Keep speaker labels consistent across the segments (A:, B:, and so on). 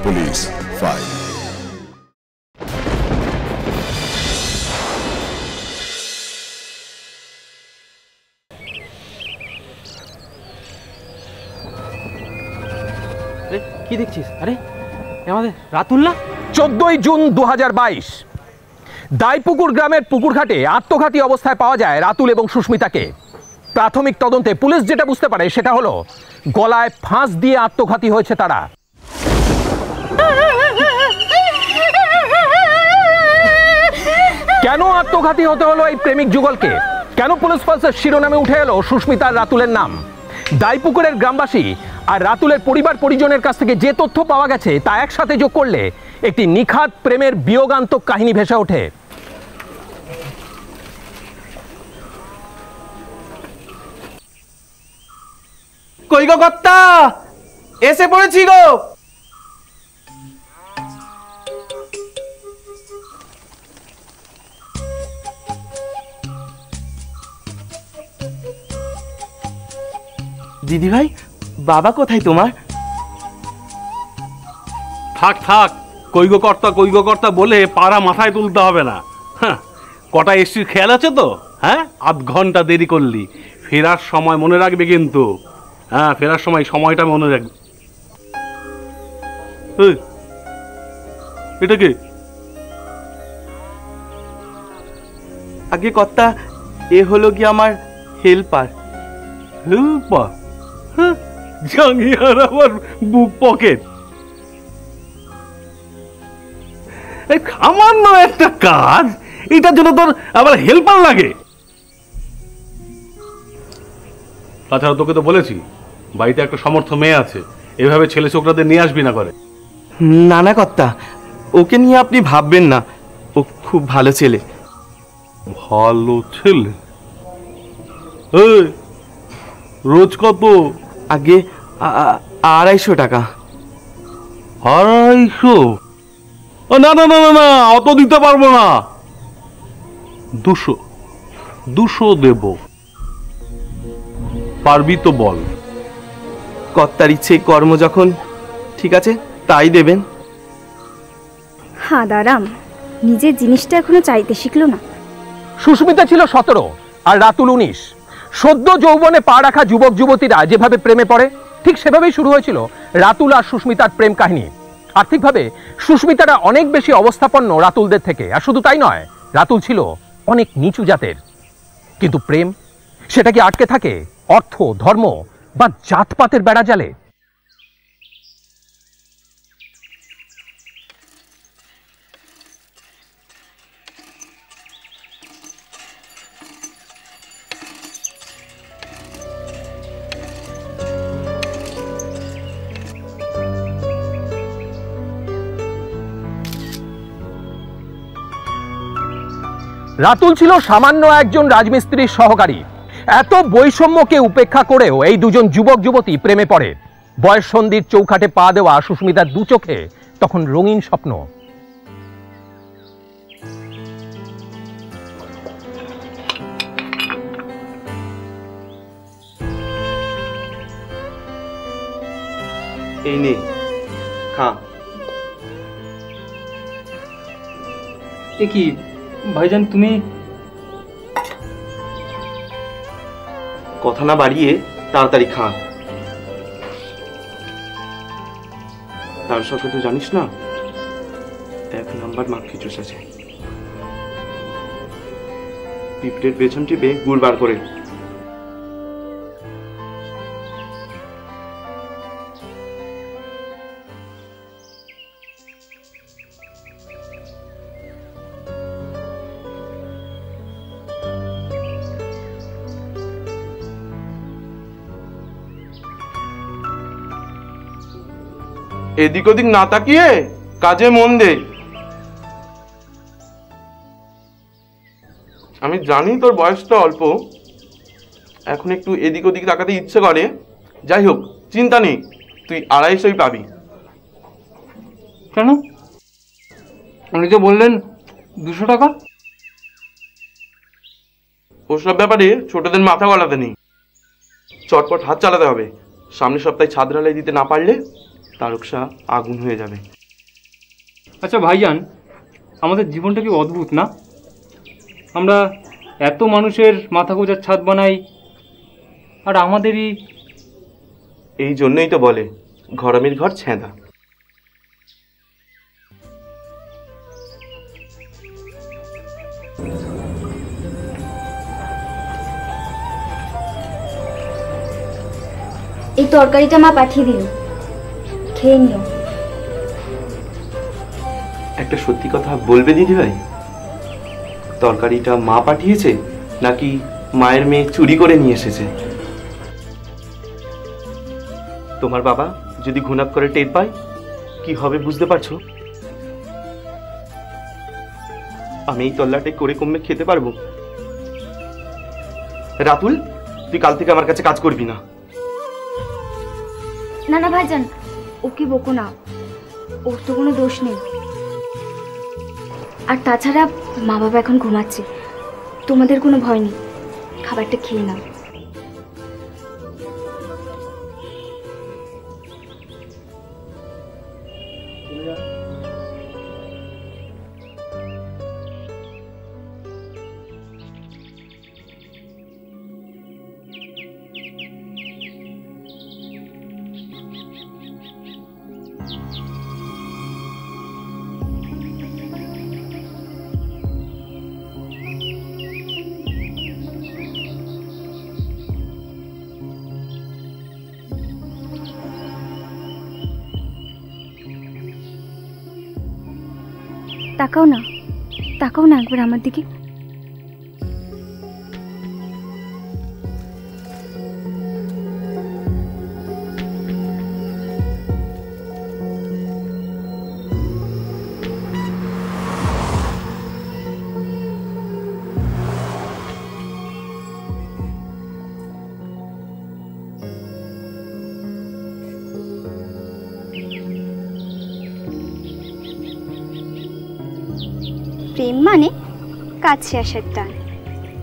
A: Police file.
B: কি দেখছিস? আরে আমাদের রাতুল না?
C: 14 জুন 2022 দাইপুকুর গ্রামের পুকুরঘাটে আত্মঘাতী অবস্থায় পাওয়া যায় রাতুল এবং সুস্মিতাকে। প্রাথমিক তদন্তে পুলিশ যেটা বুঝতে পারে সেটা হলো গলায় ফাঁস দিয়ে আত্মঘাতী হয়েছে তারা। কেন আত্মঘাতী হতে হলো এই প্রেমিক যুগলকে? কেন পুলিশ ফাঁসের শিরোনামে উঠে এলো সুস্মিতার রাতুলের নাম? দাইপুকুরের গ্রামবাসী আর রাতুলের পরিবার পরিজনের কাছ থেকে যে তথ্য পাওয়া গেছে তা একসাথে যোগ করলে একটি নিখাত প্রেমের বিয়োগান্তক কাহিনী ভেসে ওঠে।
B: কই গো কর্তা, এসে পড়েছি গো। দিদি ভাই, বাবা কোথায় তোমার?
D: থাক থাক, কইগো কর্তা বলে পাড়া মাথায় তুলতে হবে না। হ্যাঁ, কটা এসির খেয়াল আছে তো? হ্যাঁ, আধ ঘন্টা দেরি করলি। ফেরার সময় মনে রাখবে কিন্তু। হ্যাঁ, ফেরার সময় সময়টা মনে রাখবে। এটা কি?
B: আগে কর্তা, এ হলো কি আমার হেল্পার।
D: হেল্পার? হ্যাঁ, জাঙ্গিয়ার আবার বুক পকেট। এই সামান্য একটা কাজ, এটার জন্য তোর আবার হেল্পার লাগে? তাছাড়া তোকে তো বলেছি বাড়িতে একটা সমর্থ মেয়ে আছে, এভাবে ছেলে ছোকরাদের নিয়ে আসবি না করে।
B: না না কর্তা, ওকে নিয়ে আপনি ভাববেন না, ও খুব ভালো ছেলে।
D: ভালো ছেলে? এই, রোজ কত?
B: আগে 250 টাকা।
D: 250? না না না না না, অত দিতে পারবো না। 200 দেব। পারবি তো বল।
B: কর্তার ইচ্ছে কর্ম যখন, ঠিক আছে তাই দেবেন।
E: হাঁদারাম নিজের জিনিসটা এখনো চাইতে শিখলো না।
C: সুস্মিতা ছিল 17 আর রাতুল 19। সদ্য যৌবনে পা রাখা যুবক যুবতীরা যেভাবে প্রেমে পড়ে ঠিক সেভাবেই শুরু হয়েছিল রাতুল আর সুস্মিতার প্রেম কাহিনী। আর্থিকভাবে সুস্মিতারা অনেক বেশি অবস্থাপন্ন রাতুলদের থেকে, আর শুধু তাই নয়, রাতুল ছিল অনেক নিচু জাতের। কিন্তু প্রেম সেটা কি আটকে থাকে অর্থ, ধর্ম বা জাতপাতের বেড়াজালে? রাতুল ছিল সামান্য একজন রাজমিস্ত্রির সহকারী। এত বৈষম্যকে উপেক্ষা করেও এই দুজন যুবক যুবতী প্রেমে পড়ে। বয়ঃসন্ধির চৌখাটে পা দেওয়া সুস্মিতার দু চোখে তখন রঙিন স্বপ্ন।
B: এই নে খা।
F: এ কি ভাইজান, তুমি?
B: কথা না বাড়িয়ে তাড়াতাড়ি খা। তার সাথে তো জানিস না 1 নাম্বার মাখি চুষেছে। পিঁপড়ের পেছন টিপে গুড় বার করে। এদিক ওদিক না তাকিয়ে কাজে মন দে। আমি জানি তোর বয়সটা অল্প, এখন একটু এদিক ওদিক তাকাতে ইচ্ছে করে। যাই হোক, চিন্তা নেই, তুই 250 পাবি।
F: কেন? উনি তো বললেন 200 টাকা।
B: ওসব ব্যাপারে ছোটদের মাথা গলাতে নেই, চটপট হাত চালাতে হবে। সামনের সপ্তাহে ছাদ ঢালাই দিতে না পারলে তারকসা আগুন হয়ে যাবে।
F: আচ্ছা ভাইজান, আমাদের জীবনটা কি অদ্ভুত না? আমরা এত মানুষের মাথা গোঁজার ছাদ বানাই, আর আমাদেরই।
B: এই জন্যই তো বলে ঘরামির ঘর ছেঁদা।
E: এই তরকারিটা মা পাঠিয়ে দিল, খেয়ে নিও।
B: একটা সত্যি কথা বলবে দিদিভাই, তরকারিটা মা পাঠিয়েছে নাকি মায়ের মেয়ে চুরি করে নিয়ে এসেছে? তোমার বাবা যদি ঘুণাপ করে টের পায় কি হবে বুঝতে পারছো? আমি এই তল্লাটে করে কমে খেতে পারবো? রাতুল, তুই কাল থেকে আমার কাছে কাজ করবি না।
E: না না ভাইজান, ওকে বকো না, ওর তো কোনো দোষ নেই। আর তাছাড়া মা বাবা এখন ঘুমাচ্ছে, তোমাদের কোনো ভয় নেই, খাবারটা খেয়ে নাও। তাকাও না, তাকাও না একবার আমার দিকে। প্রেম মানে কাছে আসার টান,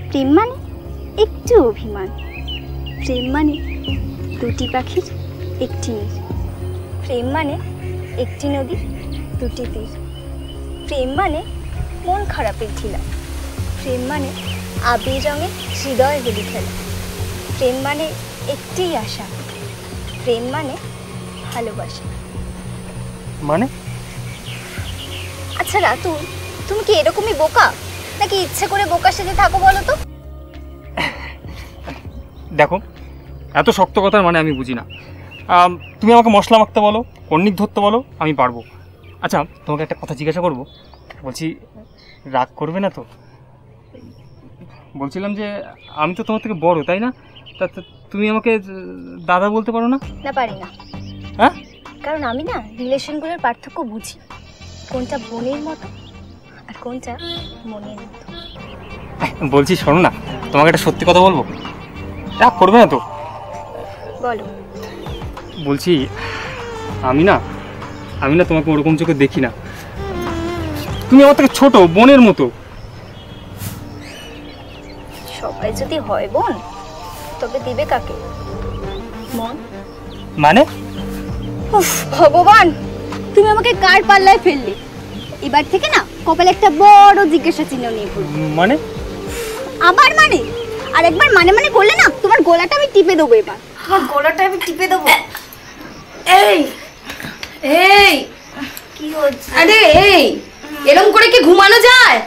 E: প্রেম মানে একটু অভিমান, প্রেম মানে দুটি পাখির একটি নীর, প্রেম মানে একটি নদী দুটি তীর, প্রেম মানে মন খারাপের ঢিলা, প্রেম মানে আবির রঙে হৃদয় হোলি খেলা, প্রেম মানে একটিই আশা, প্রেম মানে ভালোবাসা।
F: মানে?
E: আচ্ছা রাতুল, তুমি কি এরকমই বোকা, নাকি ইচ্ছে করে বোকা সেজে থাকো বলো তো?
F: দেখো, এত শক্ত কথার মানে আমি বুঝি না। তুমি আমাকে মশলা মাখতে বলো, কর্নিক ধরতে বলো, আমি পারবো। আচ্ছা, তোমাকে একটা কথা জিজ্ঞাসা করবো, বলছি রাগ করবে না তো? বলছিলাম যে আমি তো তোমার থেকে বড়, তাই না? তা তুমি আমাকে দাদা বলতে পারো না?
E: না, পারি না।
F: হ্যাঁ?
E: কারণ আমি না রিলেশনগুলোর পার্থক্য বুঝি, কোনটা বোনের মতো আর কোনটা মনের মতো।
F: বলছি শোনো না, তোমাকে একটা সত্যি কথা বলবো, রাগ করবে না তো?
E: বলো।
F: বলছি আমি না তোমাকে ওরকম চোখে দেখি না, তুমি আমার থেকে ছোট, বোনের মতো।
E: সবাই যদি হয় বোন, তবে দিবে কাকে? মন।
F: মানে?
E: উফ ভগবান, তুমি আমাকে কার পাল্লায় ফেললে? এবার থেকে না কপালে একটা বড় জিজ্ঞাসা চিহ্ন নিয়ে ঘুরবো।
F: মানে?
E: আবার মানে? আর একবার মানে মানে করলে না তোমার গলাটা আমি টিপে দেবো। এবার আমার গলাটা আমি টিপে দেবো।
A: এই এই
E: কি হচ্ছে?
A: আরে এই, এরকম করে কি ঘুমানো যায়?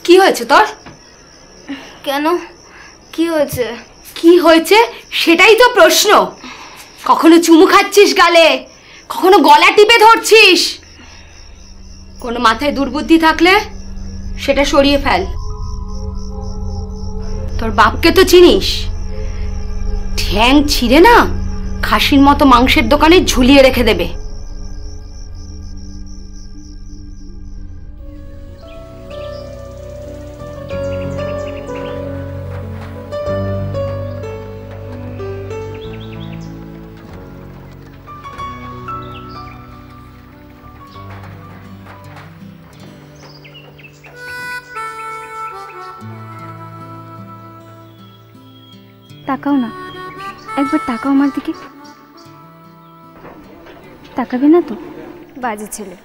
A: কি হয়েছে তোর?
E: কেন, কি হয়েছে?
A: কি হয়েছে সেটাই তো প্রশ্ন। কখনো চুমু খাচ্ছিস গালে, কখনো গলা টিপে ধরছিস। কোনো মাথায় দুর্বুদ্ধি থাকলে সেটা সরিয়ে ফেল। তোর বাপকে তো চিনিস, ঠ্যাং ছিঁড়ে না খাসির মতো মাংসের দোকানে ঝুলিয়ে রেখে দেবে।
E: তাকাও না, একবার তাকাও আমার দিকে। তাকাবে না তো? বাজে ছেলে।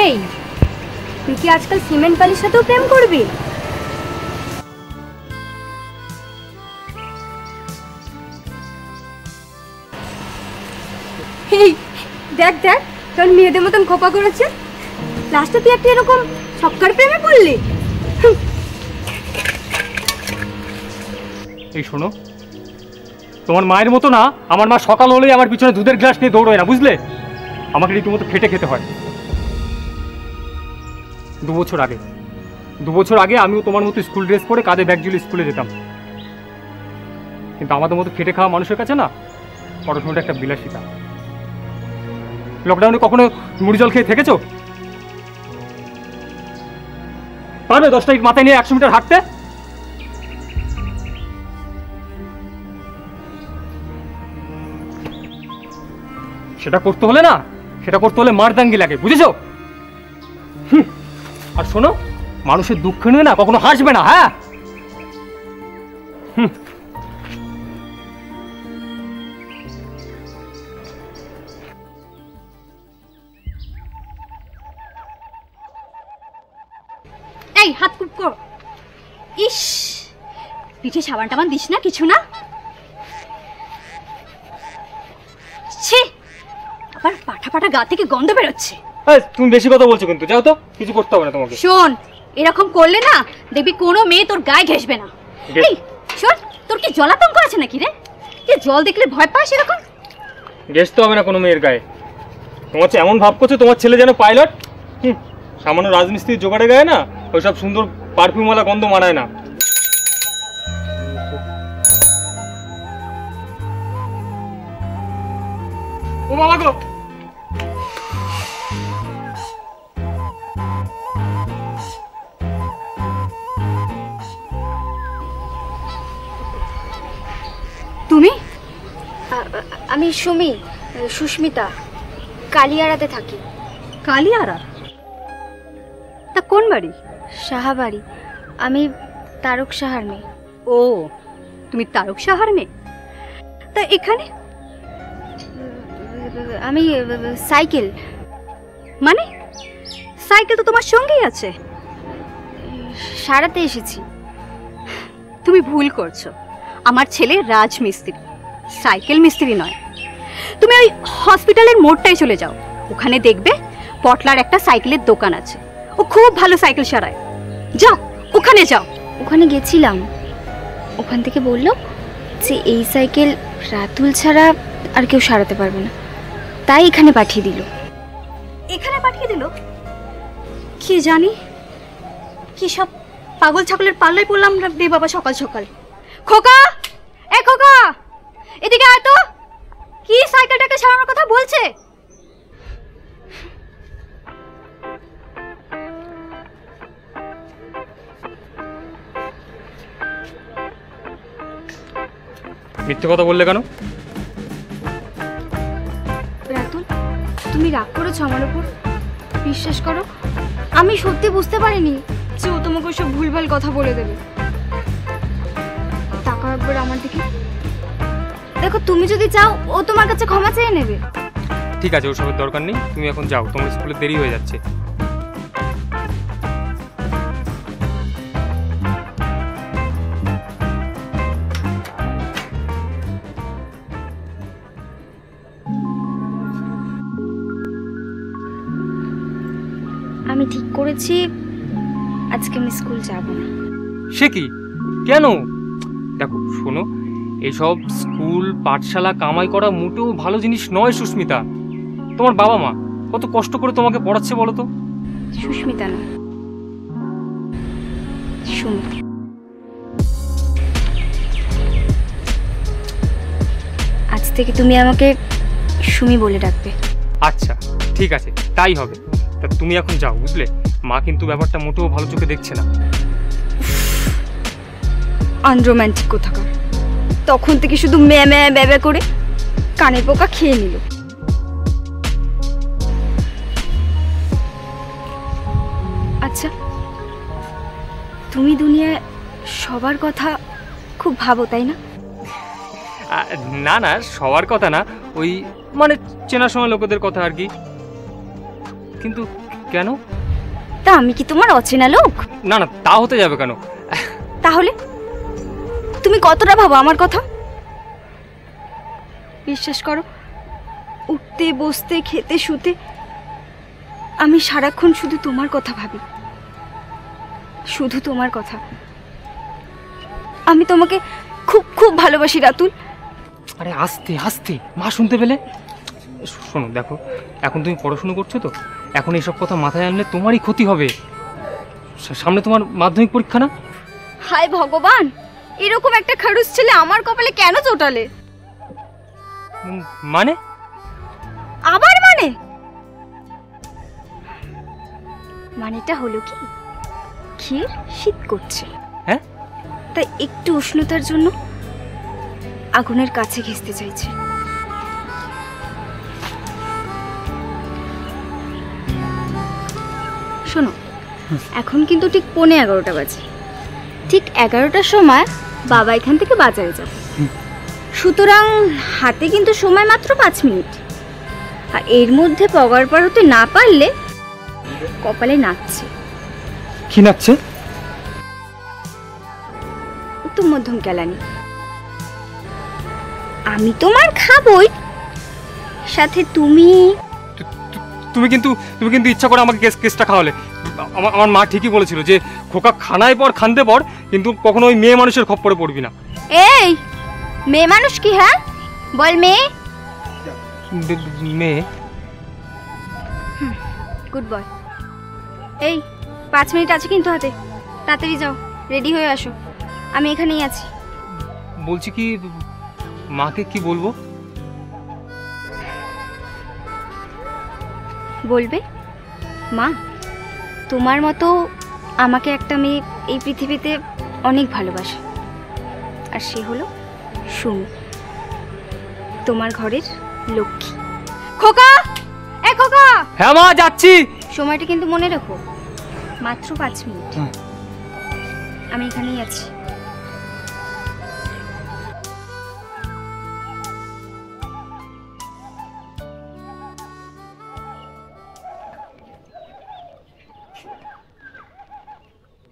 A: এই, তুই কি আজকাল সিমেন্ট বালির সাথেও প্রেম করবি? এই দেখ দেখ, তোর মেয়েদের মতন খোপা করেছে। লাস্টে তুই একটা এরকম সক্কার প্রেমে পড়লি।
F: এই শোনো, তোমার মায়ের মতো না, আমার মা সকাল হলেই আমার পিছনে দুধের গ্লাস নিয়ে দৌড়োয় না, বুঝলে? আমাকে রীতিমতো খেটে খেতে হয়। 2 বছর আগে আমিও তোমার মতো স্কুল ড্রেস পরে কাঁধে ব্যাগ ঝুলিয়ে স্কুলে যেতাম। কিন্তু আমাদের মতো খেটে খাওয়া মানুষের কাছে না পড়াশোনাটা একটা বিলাসিতা। লকডাউনে কখনো মুড়ি জল খেয়ে থেকেছো? পারবে 10টা ইট মাথায় নিয়ে 100 মিটার হাঁটতে? সেটা করতে হলে মারদাঙ্গি লাগে, বুঝেছো? আর শোনো, মানুষের দুঃখ নিয়ে না কখনো হাসবে না, হ্যাঁ?
A: এই হাত কুপ কর। ইস, পিঠে সাবান টাবান দিস না, কিছু না? ছি, আবার পাঠা পাঠা গা থেকে গন্ধ বেরোচ্ছে।
F: তুমি বেশি কথা বলছো কিন্তু, যাও তো, কিছু করতে হবে না তোমাকে।
A: শোন, এরকম করলে না দেখবি কোনো মেয়ে তোর গায়ে ঘেসবে না। এই শোন, তোর কি জলাতঙ্ক আছে নাকি রে? যে জল দেখলে ভয় পাস এরকম?
F: ঘেসতে হবে না কোনো মেয়ের গায়ে। তোমার এমন ভাব করছো তোমার ছেলে যেন পাইলট। সামান্য রাজমিস্ত্রির জোগাড়ে গায়ে না ওইসব সুন্দর পারফিউমওয়ালা গন্ধ মানায় না। ও বাবা গো,
A: তুমি?
E: আমি সুস্মিতা, কালিয়াড়াতে থাকি।
A: কালিয়ারা? তা কোন বাড়ি?
E: সাহাবাড়ি। আমি তারক সাহার মেয়ে।
A: ও, তুমি তারক সাহার মেয়ে? তা এখানে?
E: আমি সাইকেল।
A: মানে সাইকেল তো তোমার সঙ্গেই আছে।
E: সারাতে এসেছি।
A: তুমি ভুল করছো, আমার ছেলে রাজমিস্ত্রি, সাইকেল মিস্ত্রি নয়। তুমি ওই হসপিটালের মোড়টায় চলে যাও, ওখানে দেখবে পটলার একটা সাইকেলের দোকান আছে, ও খুব ভালো সাইকেল সারায়। যাও, ওখানে যাও।
E: ওখানে গেছিলাম, ওখান থেকে বললো যে এই সাইকেল রাতুল ছাড়া আর কেউ সারাতে পারবে না, তাই এখানে পাঠিয়ে দিল।
A: এখানে পাঠিয়ে দিল? কি জানি কি সব পাগল ছাগলের পাল্লায় পড়লাম রে বাবা সকাল সকাল। খোকা, এ খোকা, এদিকে আয় তো। কি সাইকেলটাকে সারানোর কথা বলছে?
F: মিথ্যে কথা বললে কেন?
E: রাতুল, তুমি রাগ করেছো আমার উপর? বিশ্বাস করো, আমি সত্যি বুঝতে পারিনি যে ও তোমাকে সব ভুলভাল কথা বলে দেবে। তাকাও একবার আমার দিকে, দেখো তুমি যদি চাও ও তোমার কাছে ক্ষমা চেয়ে নেবে।
F: ঠিক আছে, ওসবের দরকার নেই, তুমি এখন যাও, তোমার স্কুলে দেরি হয়ে যাচ্ছে।
E: আমি ঠিক করেছি আজকে আমি স্কুল যাব না।
F: সে কি? কেন? দেখো শোনো, এসব স্কুল পাঠশালা কামাই করা মোটেও ভালো জিনিস নয় সুস্মিতা। তোমার বাবা মা কত কষ্ট করে তোমাকে পড়াচ্ছে বলো তো।
E: সুস্মিতা না, সুমি। আজ থেকে তুমি আমাকে সুমি বলে ডাকবে।
F: আচ্ছা ঠিক আছে, তাই হবে। তা তুমি এখন যাও, বুঝলে? মা কিন্তু ব্যাপারটা মোটেও ভালো চোখে দেখছে না।
E: আনরোম্যান্টিক কোথাকার। তখন থেকে শুধু ম্যা ম্যা ব্যাব্যা করে কানের পোকা খেয়ে নিল। আচ্ছা, তুমি দুনিয়ায় সবার কথা খুব ভাবো, তাই না?
F: না না, সবার কথা না, ওই মানে চেনাশোনা লোকেদের কথা আর কি। কিন্তু কেন?
E: তা আমি কি তোমার অচেনা লোক?
F: না না, তা হতে যাবে কেন?
E: তাহলে তুমি কতটা ভাবো আমার কথা? বিশ্বাস করো, উঠতে বসতে খেতে শুতে আমি সারাক্ষণ শুধু তোমার কথা ভাবি, শুধু তোমার কথা। আমি তোমাকে খুব খুব ভালোবাসি রাতুল।
F: আরে আস্তে আস্তে, মা শুনতে পেলে। শোনো, দেখো, এখন তুমি পড়াশুনো করছো তো, এখন এইসব কথা মাথায় আনলে তোমারই ক্ষতি হবে। সামনে তোমার মাধ্যমিক পরীক্ষা না?
E: হায় ভগবান, এরকম একটা খারুস ছেলে আমার কপালে কেন চোটালে?
F: মানে?
E: আবার মানে? মানেটা হলো কি, ক্ষীর শীত করছে,
F: হ্যাঁ,
E: তাই একটু উষ্ণতার জন্য আগুনের কাছে ঘেঁষতে চাইছে। শোনো, এখন কিন্তু ঠিক 11:15 বাজে। ঠিক 11টার সময় বাবা এখান থেকে বাজারে যাবে, সুতরাং হাতে কিন্তু সময় মাত্র 5 মিনিট। আর এর মধ্যে পগার পার হতে না পারলে কপালে নাচছে।
F: কি নাচছে?
E: তো মধ্যম কেলানি। আমি তোমার খাবই, সাথে তুমি।
F: তুমি কিন্তু ইচ্ছা করে আমাকে কেসটা খাওয়ালে। আমার মা ঠিকই বলেছিল যে খোকা খানায় পর খান্দে পর, কিন্তু কখনো ওই মেয়ে মানুষের খপ্পরে পড়বি না।
E: এই মেয়ে মানুষ কি? হ্যাঁ বল, মেয়ে।
F: মেয়ে?
E: Good boy. এই 5 মিনিট আছে কিন্তু হাতে, তাড়াতাড়ি যাও, রেডি হয়ে আসো, আমি এখানেই আছি।
F: বলছি কি, মাকে কি বলবো?
E: বলবে, মা তোমার মতো আমাকে একটা মেয়ে এই পৃথিবীতে অনেক ভালোবাসে, আর সে হলো সুমি, তোমার ঘরের লক্ষ্মী। খোকা, এ খোকা।
F: হ্যাঁ মা, যাচ্ছি।
E: সময়টা কিন্তু মনে রেখো, মাত্র 5 মিনিট। আমি এখানেই আছি।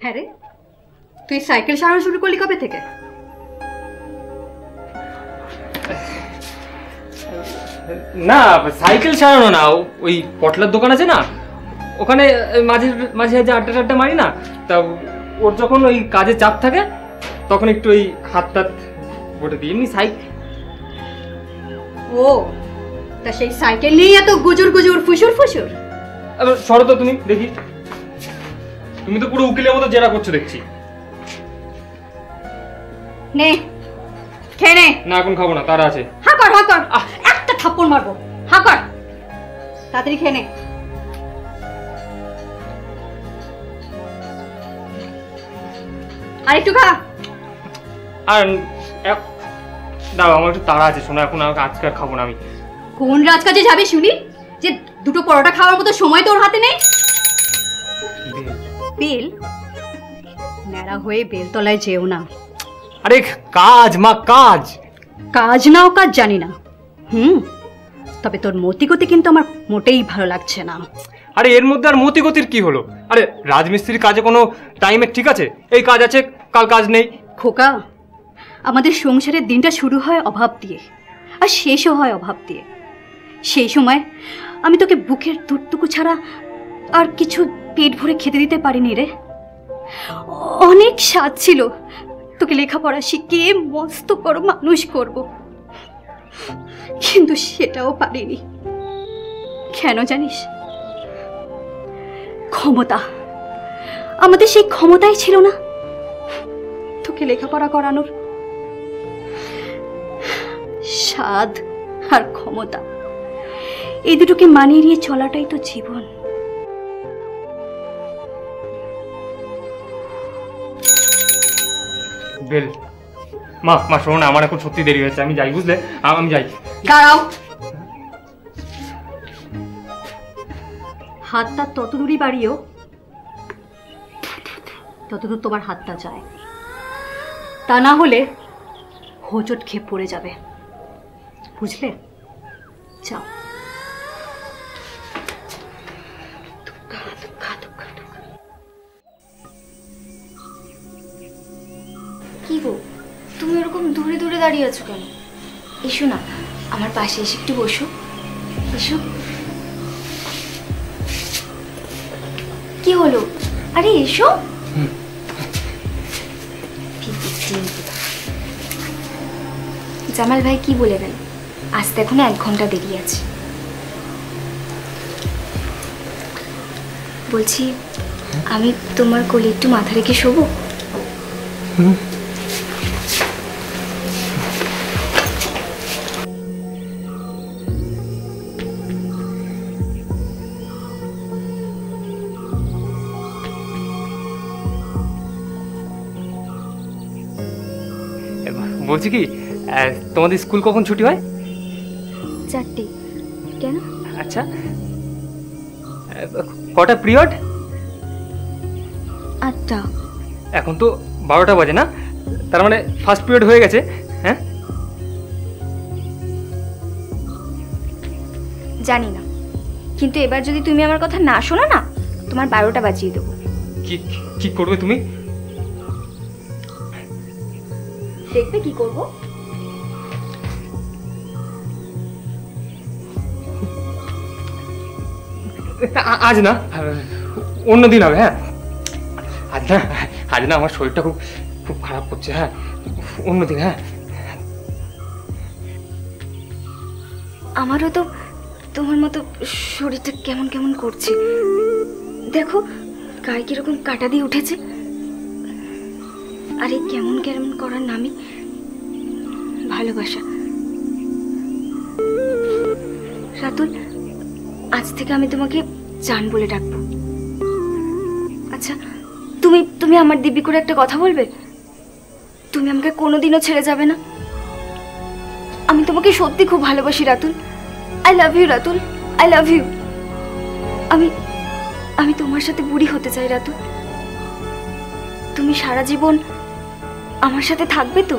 A: হ্যাঁ রে, তুই সাইকেল সারানো শুরু করলি কবে থেকে?
F: না, সাইকেল সারানো না, ওই পটলার দোকান আছে না, ওখানে মাঝে মাঝে আড্ডা মারি না, তা ওর যখন ওই কাজে চাপ থাকে তখন একটু ওই হাত টাত বটে দিই, এমনি সাইকেল।
A: ও, তা সেই সাইকেল নিয়ে এত গুজুর গুজুর ফুসুর ফুসুর?
F: সরো তো তুমি, দেখি। তুমি তো পুরো উকিলের মতো জেরা করছো দেখছি।
A: নে, খেয়ে নে।
F: না, এখন খাবো না, তারা আছে।
A: হা কর, হা কর, একটা থাপ্পড় মারবো। হা কর, তাড়াতাড়ি খেয়ে নে। আর একটু খা।
F: আর দাও, আমার একটু তাড়া আছে, শোনো, এখন আজকে আর খাবো না আমি।
A: কোন রাজকাজে যাবি শুনি, যে দুটো পরোটা খাওয়ার মতো সময় তোর হাতে নেই? বেল ন্যাড়া হয়ে বেলতলায় যেও না।
F: আরে কাজ মা, কাজ।
A: কাজ নাও কাজ জানি না, তবে তোর মতিগতি কিন্তু আমার মোটেই ভালো লাগছে না।
F: আরে এর মধ্যে আর মতিগতির কি হলো? আরে রাজমিস্ত্রির কাজে কোনো টাইমে ঠিক আছে, এই কাজ আছে, কাল কাজ নেই।
A: খোকা, আমাদের সংসারের দিনটা শুরু হয় অভাব দিয়ে, আর শেষও হয় অভাব দিয়ে। সেই সময় আমি তোকে বুকের দুধটুকু ছাড়া আর কিছু পেট ভরে খেতে দিতে পারিনি রে। অনেক স্বাদ ছিল
E: তোকে লেখাপড়া শিখিয়ে মস্ত বড় মানুষ করব, কিন্তু সেটাও পারিনি। কেন জানিস? ক্ষমতা, আমাদের সেই ক্ষমতাই ছিল না তোকে লেখাপড়া করানোর। স্বাদ আর ক্ষমতা এই দুটোকে মানিয়ে নিয়ে চলাটাই তো জীবন।
F: বেল, মা মা শোনো না, আমার এখন সত্যি দেরি হয়েছে, আমি যাই, বুঝলে? আমি যাই।
A: দাঁড়াও,
E: হাতটা তত দূরই বাড়িও ততদূর তোমার হাতটা যায়, তা না হলে হোঁচট খেয়ে পড়ে যাবে, বুঝলে? যাও।
A: কি গো তুমি এরকম দূরে দূরে দাঁড়িয়ে আছো কেন? এসো না, আমার পাশে এসে একটু বসো। এসো। কি হলো? আরে এসো। জামাল ভাই কি বলে গেল? আসতে এখনো 1 ঘন্টা দেরি আছে। বলছি আমি তোমার কোলে একটু মাথা রেখে শোবো?
F: বলছি কি, তোমাদের স্কুল কখন ছুটি হয়?
A: 4টে। কেন?
F: আচ্ছা, কটা পিরিয়ড?
A: 8টা।
F: এখন তো 12টা বাজে না, তার মানে ফার্স্ট পিরিয়ড হয়ে গেছে। হ্যাঁ,
A: জানি না, কিন্তু এবার যদি তুমি আমার কথা না শোনো না, তোমার 12টা বাজিয়ে দেবো।
F: কি কি করবে তুমি?
A: দেখবে কি করব।
F: আজ না, অন্য দিন হবে। হ্যাঁ, আজ না আমার শরীরটা খুব খুব খারাপ করছে। হ্যাঁ, অন্য দিন। হ্যাঁ,
A: আমারও তো তোমার মতো শরীরটা কেমন কেমন করছে। দেখো গায়ে কিরকম কাটা দিয়ে উঠেছে। আরে কেমন কেমন করার নামই ভালোবাসা। রাতুল, আজ থেকে আমি তোমাকে জান বলে ডাকবো। আচ্ছা, তুমি তুমি আমার দিব্যি করে একটা কথা বলবে? তুমি আমাকে কোনোদিনও ছেড়ে যাবে না? আমি তোমাকে সত্যি খুব ভালোবাসি Ratul. I love you Ratul, I love you. আমি আমি তোমার সাথে বুড়ি হতে চাই রাতুল। তুমি সারা জীবন আমার সাথে থাকবে তো?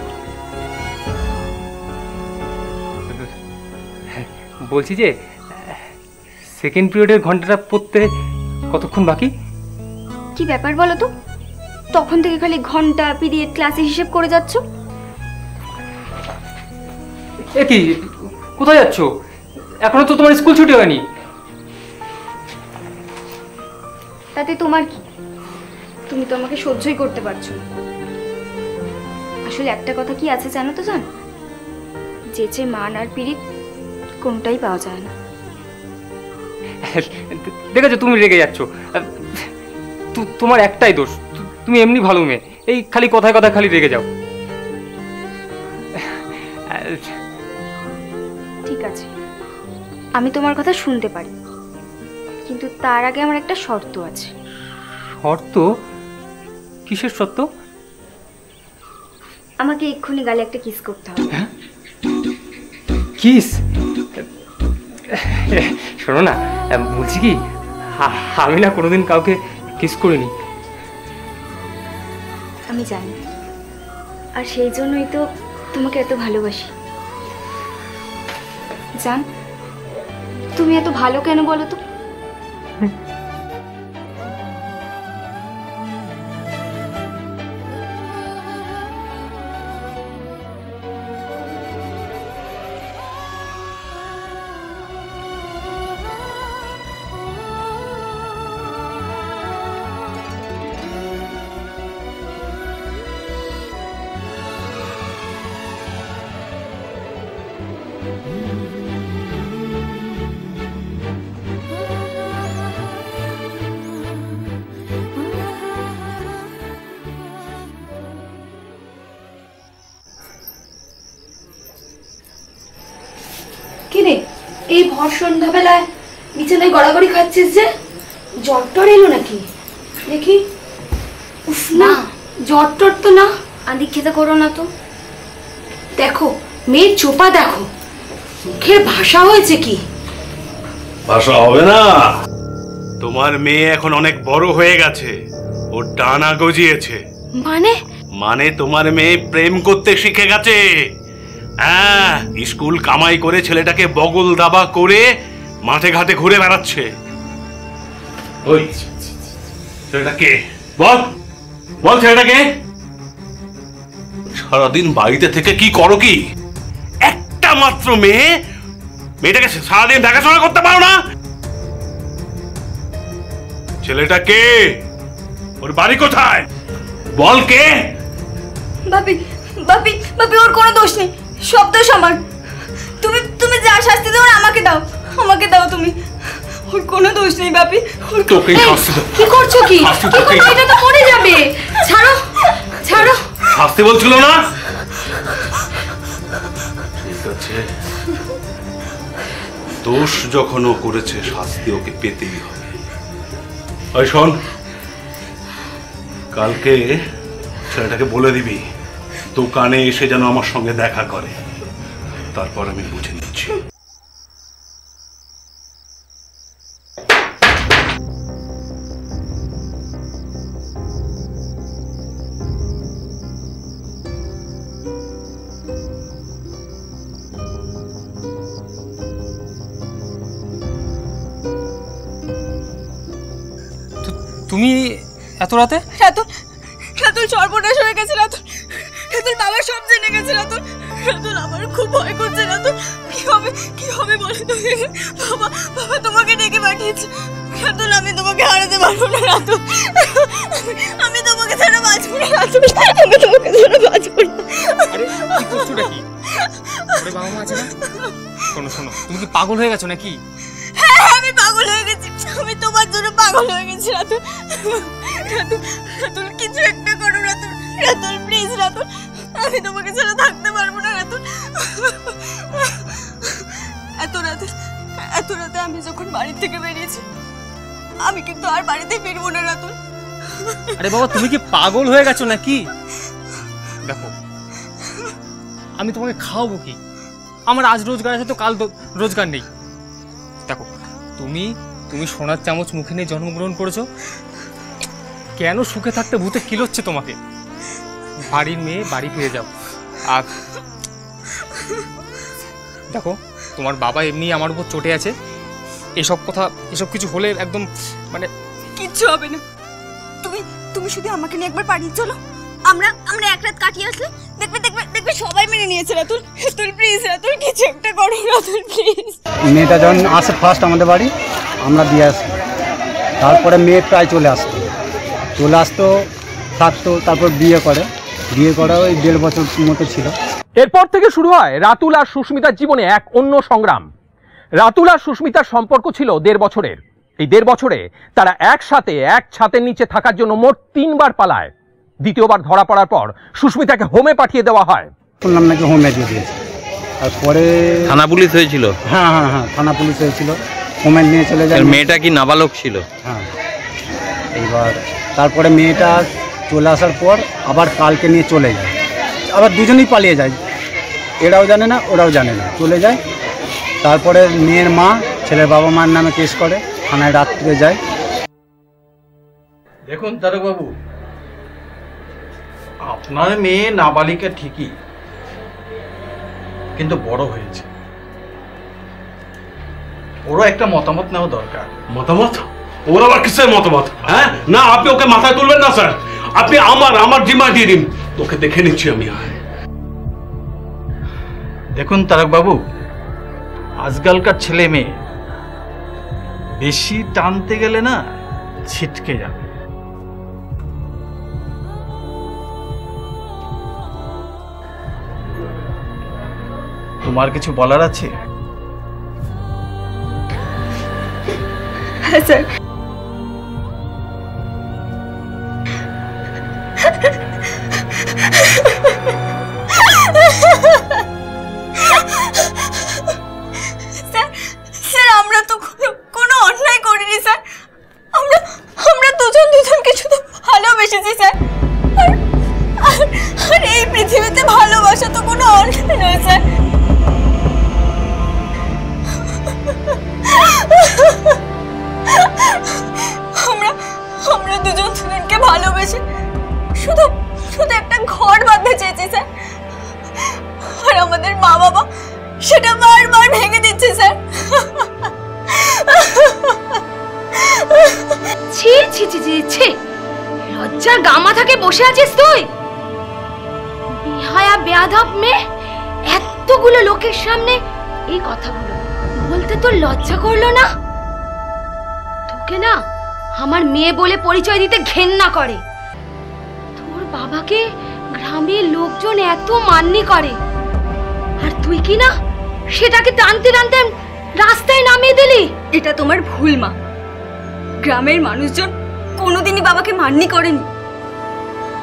F: বলছি যে সেকেন্ড পিরিয়ডের ঘন্টাটা পড়তে কতক্ষণ বাকি?
A: কি ব্যাপার বলো তো? তখন থেকে খালি ঘন্টা, পিরিয়ড, ক্লাসে হিসেব করে যাচ্ছ।
F: এ কি, কোথায় যাচ্ছ? এখনো তো তোমার স্কুল ছুটি হয়নি।
A: তাতে তোমার কি? তুমি তো আমাকে সহ্যই করতে পারছো না। আসলে একটা কথা কি আছে জানো তো জান, যে মান আর পিরিত কোনটাই পাওয়া যায় না।
F: দেখেছো, তুমি রেগে যাচ্ছ। তোমার একটাই দোষ, তুমি এমনি ভালো মেয়ে, এই খালি কথায় কথায় খালি রেগে যাও।
A: ঠিক আছে, আমি তোমার কথা শুনতে পারি, কিন্তু তার আগে আমার একটা শর্ত আছে।
F: শর্ত? কিসের শর্ত?
A: আমাকে এক্ষুনি গালে একটা কিস করতে হবে।
F: কিস? শোনো না, বলছি কি, আমি না কোনোদিন কাউকে কিস করিনি।
A: আমি জানি, আর সেই জন্যই তো তোমাকে এত ভালোবাসি। জান, তুমি এত ভালো কেন বলো তো? কিরে, এই ভর সন্ধ্যাবেলায় বিছানায় গড়াগড়ি খাচ্ছিস যে? জ্বর টর এলো নাকি? দেখি। উফ না, জ্বর টর তো না।
E: আদি খেতে করো না তো।
A: দেখো মেয়ের চোপা দেখো, মুখের ভাষা হয়েছে কি?
D: ভাষা হবে না। তোমার মেয়ে এখন অনেক বড় হয়ে গেছে, ও ডানা গজিয়েছে।
A: মানে?
D: মানে তোমার মেয়ে প্রেম করতে শিখে গেছে। হ্যাঁ, স্কুল কামাই করে ছেলেটাকে বগল দাবা করে মাঠে ঘাটে ঘুরে বেড়াচ্ছে। ওই ছেলেটাকে বল, বল ছেলেটাকে। সারাদিন বাড়িতে থেকে কি করো কি? একটা মাত্র মেয়ে, মেয়েটাকে সারাদিন দেখাশোনা করতে পারো না? ছেলেটা কে? ওর বাড়ি কোথায়? বল কে?
E: বাপি বাপি বাপি, ওর কোনো দোষ নেই, সব দোষ আমার। তুমি তুমি যা শাস্তি দাও আমাকে দাও, আমাকে দাও তুমি। ওর কোনো দোষ নেই বাপি।
D: তোকে শাস্তি দেব।
A: কি করছো কি? এটা তো মরে যাবে। ছাড়ো ছাড়ো।
D: শাস্তি বলছিল না? ঠিক আছে, দোষ যখন ও করেছে শাস্তি ওকে পেতেই হবে। ওই শোন, কালকে ছেলেটাকে বলে দিবি দোকানে এসে যেন আমার সঙ্গে দেখা করে, তারপর আমি বুঝে নিচ্ছি।
F: তুমি এত রাতে?
E: রাতুল, রাতুল সর্বনাশ হয়ে গেছে রাতুল। রাতুল বাবা সব জেনে গেছে রাতুল। রাতুল আমার খুব ভয় করছে রাতুল। কি হবে বলে তুমি? বাবা বাবা তোমাকে ডেকে পাঠিয়েছে। রাতুল আমি তোমাকে হারাতে পারবো না রাতুল। আমি তোমাকে ছাড়া বাঁচবো না রাতুল। আমি তোমাকে ছাড়া বাঁচবো না।
F: আরে কি করছো নাকি? আরে বাবা মা আছে না? শোনো শোনো, তুমি কি পাগল হয়ে গেছো নাকি?
E: হ্যাঁ আমি পাগল হয়ে গেছি, আমি তোমার জন্য পাগল হয়ে গেছি রাতুল। রাতুল রাতুল কিছু একটা করো রাতুল। রাতুল প্লিজ রাতুল, আমি তোমাকে ছাড়া থাকতে পারবো না রাতুল। এত রাতে আমি যখন বাড়ি থেকে বেরিয়েছি, আমি কিন্তু আর বাড়িতে ফিরবো না রাতুল।
F: আরে বাবা তুমি কি পাগল হয়ে গেছো নাকি? দেখো, আমি তোমাকে খাওয়াবো কি? আমার আজ রোজগার আছে তো কাল রোজগার নেই। দেখো, তুমি তুমি সোনার চামচ মুখে নিয়ে জন্মগ্রহণ করেছো, কেন সুখে থাকতে ভূতে কিলোচ্ছে তোমাকে? বাড়ির মেয়ে বাড়ি ফিরে যাও। আর দেখো, তোমার বাবা এমনি আমার উপর চটে আছে, এসব কথা এসব কিছু হলে একদম মানে
E: কিচ্ছু হবে না। তুমি শুধু আমাকে নিয়ে একবার বাড়ি চলো, আমরা এক রাত কাটিয়ে আসলে দেখবে সবাই মেনে নিয়েছে রাতুল। রাতুল প্লিজ রাতুল, কিছু একটা করো রাতুল প্লিজ।
G: মেয়েটা যখন আসে ফার্স্ট আমাদের বাড়ি, আমরা দিয়ে আসি। তারপরে মেয়ে প্রায় চলে আসতো থাকতো, তারপর বিয়ে করে ওই 1.5 বছর মতো ছিল।
C: এরপর থেকে শুরু হয় রাতুল আর সুস্মিতার জীবনে এক অন্য সংগ্রাম। রাতুল আর সুস্মিতার সম্পর্ক ছিল 1.5 বছরের। এই 1.5 বছরে তারা একসাথে এক ছাদের নিচে থাকার জন্য মোট 3 বার পালায়। দ্বিতীয়বার ধরা পড়ার পর সুস্মিতাকে হোমে পাঠিয়ে দেওয়া হয়।
G: শুনলাম নাকি হোমে দিয়ে দিয়েছে। তারপরে
H: থানা পুলিশ হয়েছিল?
G: হ্যাঁ থানা পুলিশ হয়েছিল, হোমে নিয়ে চলে যায়।
H: মেয়েটা কি নাবালক ছিল?
G: হ্যাঁ। এইবার তারপরে মেয়েটা চলে আসার পর আবার কালকে নিয়ে চলে যায়, আবার দুজনেই পালিয়ে যায়। এরাও জানে না ওরাও জানে না, চলে যায়। তারপরে মেয়ের মা ছেলের বাবা মার নামে কেস করে, থানায় রাত্রে যায়।
I: দেখুন তারকবাবু, আপনার মেয়ে নাবালিকা ঠিকই, কিন্তু বড় হয়েছে, ওরও একটা মতামত নেওয়া দরকার।
D: মতামত? ওর আবার কিসের মতামত? হ্যাঁ না, আপনি ওকে মাথায় তুলবেন না স্যার, আপনি আমার জিম্মা দিয়ে দিন, তোকে দেখে নিচ্ছি আমি।
I: দেখুন তারকবাবু, আজকালকার ছেলে মেয়ে বেশি টানতে গেলে না ছিটকে যাবে। তোমার কিছু বলার আছে?
E: হ্যাঁ স্যার, স্যার আমরা তো কোনো অন্যায় করিনি স্যার। আমরা দুজন দুজনকে শুধু ভালোবেসেছি স্যার। আর এই পৃথিবীতে ভালোবাসা তো কোনো অন্যায় নয় স্যার। আমরা দুজন দুজনকে ভালোবেসে শুধু একটা ঘর বাঁধতে চেয়েছি স্যার। আর আমাদের মা বাবা সেটা বারবার ভেঙে দিচ্ছে স্যার।
A: ছি ছি ছি ছি ছি, লজ্জার গামা থাকে বসে আছিস তুই? বিহায়া বেয়াদব মেয়ে, এতগুলো লোকের সামনে এই কথাগুলো বলতে তোর লজ্জা করলো না? তোকে না আমার মেয়ে বলে পরিচয় দিতে ঘেন্না করে। তোর বাবাকে গ্রামের লোকজন এত মান্যি করে, আর তুই কি না সেটাকে টানতে টানতে রাস্তায় নামিয়ে দিলি।
E: এটা তোমার ভুল মা। গ্রামের মানুষজন কোনোদিনই বাবাকে মান্যি করেনি,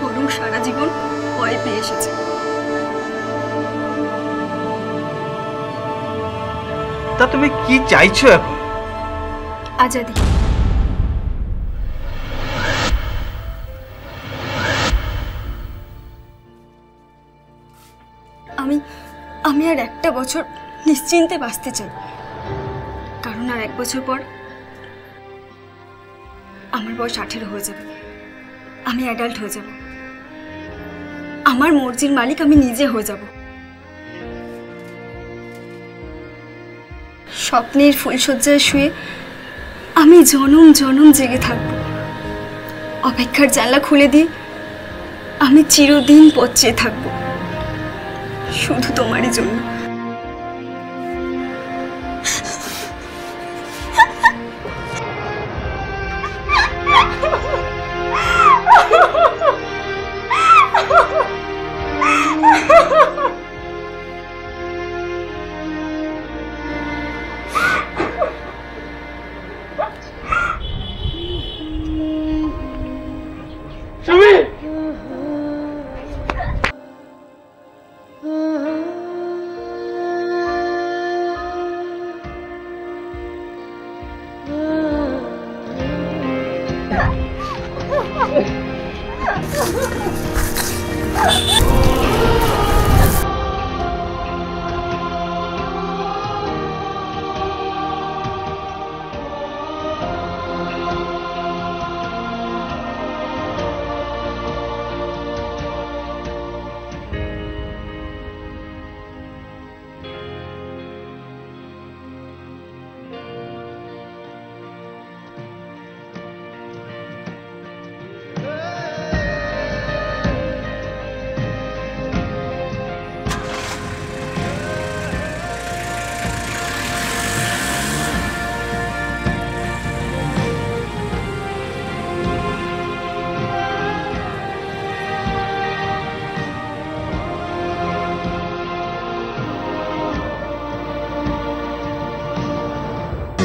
E: বরং সারা জীবন ভয় পেয়ে এসেছে।
I: তা তুমি কি চাইছো এখন?
E: আজাদি। আমি আর একটা বছর নিশ্চিন্তে বাঁচতে চাই, কারণ আর এক বছর পর আমার বয়স 18 হয়ে যাবে। আমি অ্যাডাল্ট হয়ে যাব। আমার মর্জির মালিক আমি নিজে হয়ে যাব। স্বপ্নের ফুলশয্যায় শুয়ে আমি জনম জনম জেগে থাকব। অপেক্ষার জানলা খুলে দিয়ে আমি চিরদিন পথ চেয়ে থাকব, শুধু তোমারই জন্য।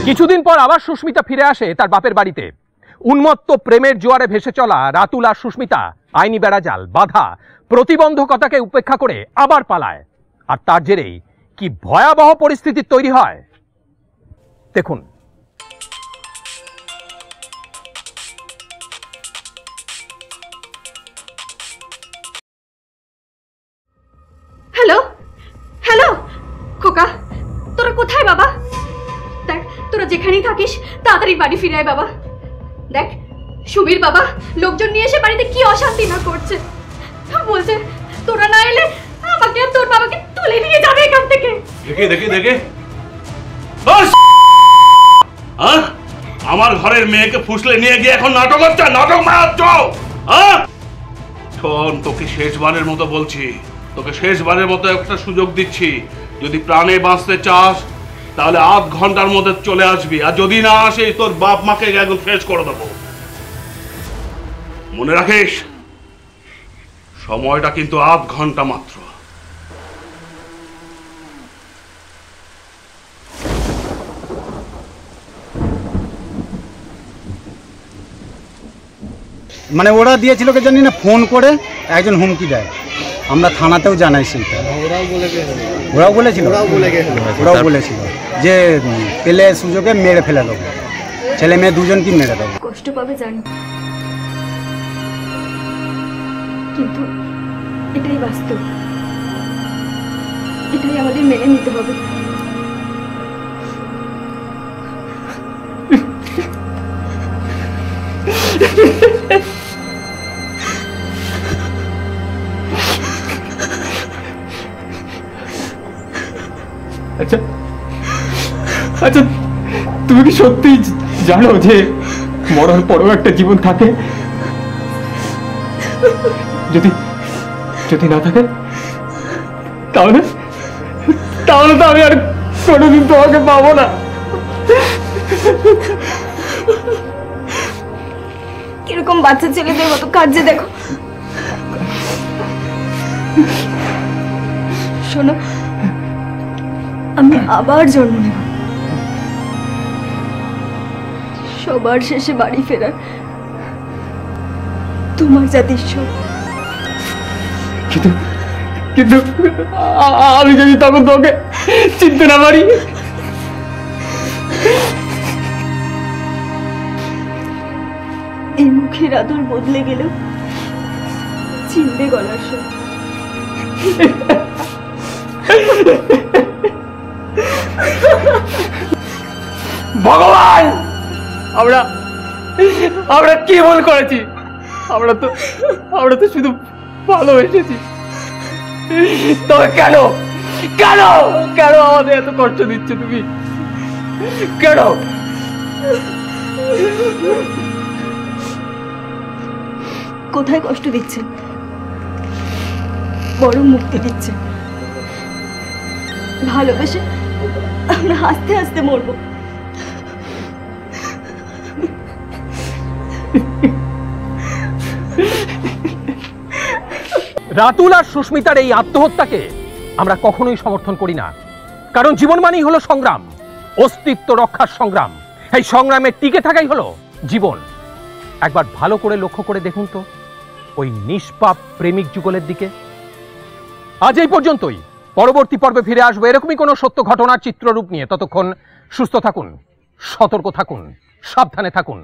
C: কিছুদিন পর আবার সুস্মিতা ফিরে আসে তার বাপের বাড়িতে। উন্মত্ত প্রেমের জোয়ারে ভেসে চলা রাতুল আর সুস্মিতা আইনি বেড়াজাল, বাধা, প্রতিবন্ধকতাকে উপেক্ষা করে আবার পালায়। আর তার জেরেই কি ভয়াবহ পরিস্থিতি তৈরি হয় দেখুন।
A: হ্যালো হ্যালো খোকা, তোরা কোথায় বাবা? দেখ তোরা যেখানেই থাকিস তাড়াতাড়ি বাড়ি ফিরে আয় বাবা। দেখ সুবীর বাবা লোকজন নিয়ে এসে বাড়িতে কি অশান্তি না করছে। বলছে তোরা না এলে আমাকে আর তোর বাবাকে তুলে নিয়ে যাবে এখান থেকে।
D: দেখে আমার ঘরের মেয়েকে ফুসলে নিয়ে গিয়ে এখন নাটক হচ্ছে, নাটক মারাচ্ছ। শোন, তোকে শেষবারের মতো বলছি, তোকে শেষবারের মতো একটা সুযোগ দিচ্ছি। যদি প্রাণে বাঁচতে চাস তাহলে আধ ঘন্টার মধ্যে চলে আসবি, আর যদি না আসিস তোর বাপ মাকে একদম শেষ করে দেবো। মনে রাখিস সময়টা কিন্তু আধ ঘন্টা মাত্র।
G: মানে ওরা দিয়েছিল কে জানি না, ফোন করে একজন হুমকি দেয়, আমরা থানাতেও জানাই সেইটা। ওরাও বলেছিল যে পেলে সুযোগে মেরে ফেলে দেবো, ছেলে মেয়ে দুজনকে মেরে দেবো।
E: কষ্ট পাবে জানি, কিন্তু এটাই বাস্তব, এটাই আমাদের মেনে নিতে হবে।
F: আচ্ছা আচ্ছা, তুমি কি সত্যি জানো যে মরার পরেও একটা জীবন থাকে? যদি যদি না থাকে তাহলে তাহলে তো আমি আর কোনোদিন তোমাকে পাবো না।
E: কিরকম বাচ্চা ছেলেদের মতো কাজে দেখো। শোনো, আমি আবার জন্ম নেব, সবার শেষে বাড়ি ফেরার তোমার জাতির সব।
F: কিন্তু কিন্তু আমি যদি তখন তোকে চিনতে না পারি?
E: এই মুখের আদর বদলে গেলেও চিনবে গলার স্বর।
F: ভগবান, আমরা আমরা কি ভুল করেছি? আমরা তো শুধু ভালোবেসেছি, তবে কেন কেন কেন আমাদের এত কষ্ট দিচ্ছ তুমি? কেন?
E: কোথায় কষ্ট দিচ্ছে, বড় মুক্তি দিচ্ছে। ভালোবেসে আমরা হাসতে হাসতে মরবো।
C: রাতুল আর সুস্মিতার এই আত্মহত্যাকে আমরা কখনোই সমর্থন করি না, কারণ জীবন মানেই হলো সংগ্রাম, অস্তিত্ব রক্ষার সংগ্রাম। এই সংগ্রামে টিকে থাকাই হলো জীবন। একবার ভালো করে লক্ষ্য করে দেখুন তো ওই নিষ্পাপ প্রেমিক যুগলের দিকে। আজ এই পর্যন্তই। পরবর্তী পর্বে ফিরে আসবো এরকমই কোনো সত্য ঘটনার চিত্ররূপ নিয়ে। ততক্ষণ সুস্থ থাকুন, সতর্ক থাকুন, সাবধানে থাকুন।